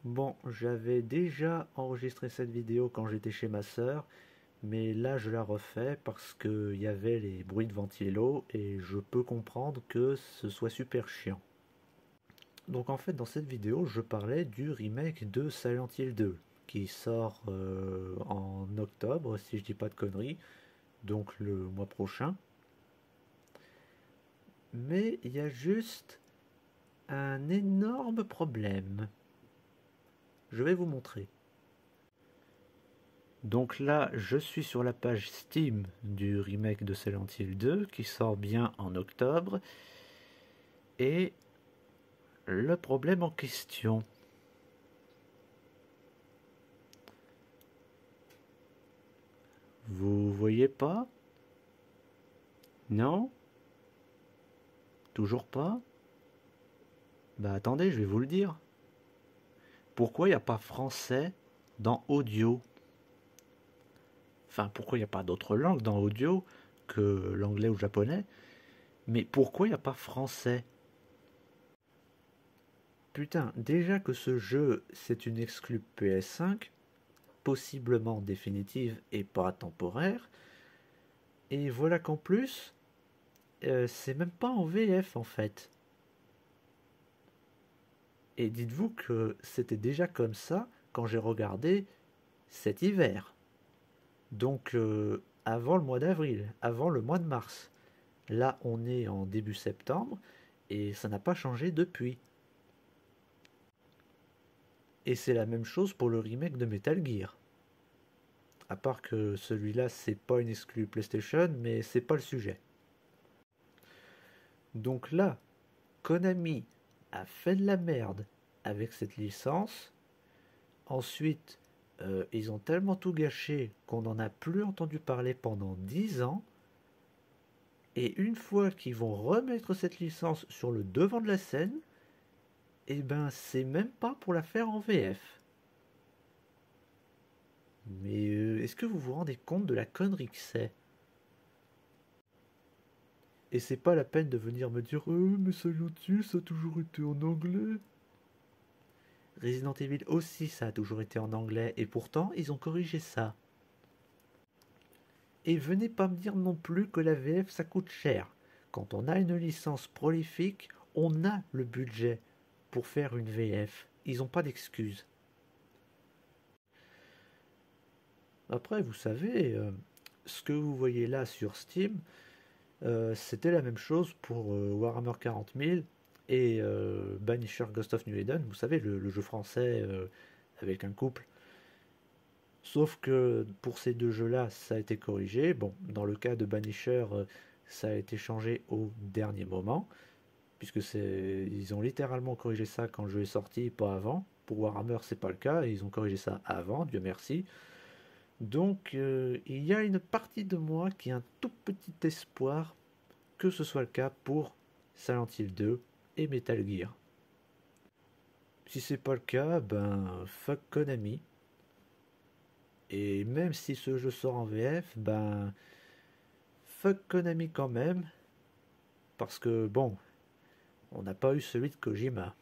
Bon, j'avais déjà enregistré cette vidéo quand j'étais chez ma sœur, mais là je la refais parce qu'il y avait les bruits de ventilo et je peux comprendre que ce soit super chiant. Donc en fait dans cette vidéo je parlais du remake de Silent Hill 2 qui sort en octobre si je dis pas de conneries, donc le mois prochain. Mais il y a juste un énorme problème. Je vais vous montrer. Donc là, je suis sur la page Steam du remake de Silent Hill 2 qui sort bien en octobre. Et le problème en question. Vous voyez pas? Non? Toujours pas? Bah attendez, je vais vous le dire. Pourquoi il n'y a pas français dans audio? Enfin, pourquoi il n'y a pas d'autres langues dans audio que l'anglais ou le japonais? Mais pourquoi il n'y a pas français? Putain, déjà que ce jeu c'est une exclue PS5, possiblement définitive et pas temporaire, et voilà qu'en plus, c'est même pas en VF en fait. Et dites-vous que c'était déjà comme ça quand j'ai regardé cet hiver. Donc avant le mois d'avril, avant le mois de mars. Là on est en début septembre et ça n'a pas changé depuis. Et c'est la même chose pour le remake de Metal Gear. À part que celui-là c'est pas une exclue PlayStation, mais c'est pas le sujet. Donc là, Konami a fait de la merde avec cette licence. Ensuite, ils ont tellement tout gâché qu'on n'en a plus entendu parler pendant 10 ans. Et une fois qu'ils vont remettre cette licence sur le devant de la scène, eh ben c'est même pas pour la faire en VF. Mais est-ce que vous vous rendez compte de la connerie que c'est? Et c'est pas la peine de venir me dire mais Silent Hill ça a toujours été en anglais. Resident Evil aussi ça a toujours été en anglais et pourtant ils ont corrigé ça. Et venez pas me dire non plus que la VF ça coûte cher. Quand on a une licence prolifique, on a le budget pour faire une VF. Ils n'ont pas d'excuses. Après, vous savez, ce que vous voyez là sur Steam, c'était la même chose pour Warhammer 40 000 et Banisher Ghost of New Eden. Vous savez, le jeu français avec un couple. Sauf que pour ces deux jeux-là, ça a été corrigé. Bon, dans le cas de Banisher, ça a été changé au dernier moment, puisque ils ont littéralement corrigé ça quand le jeu est sorti, pas avant. Pour Warhammer, c'est pas le cas, ils ont corrigé ça avant, Dieu merci. Donc, il y a une partie de moi qui a un tout petit espoir que ce soit le cas pour Silent Hill 2 et Metal Gear. Si c'est pas le cas, ben fuck Konami. Et même si ce jeu sort en VF, ben fuck Konami quand même, parce que bon, on n'a pas eu celui de Kojima.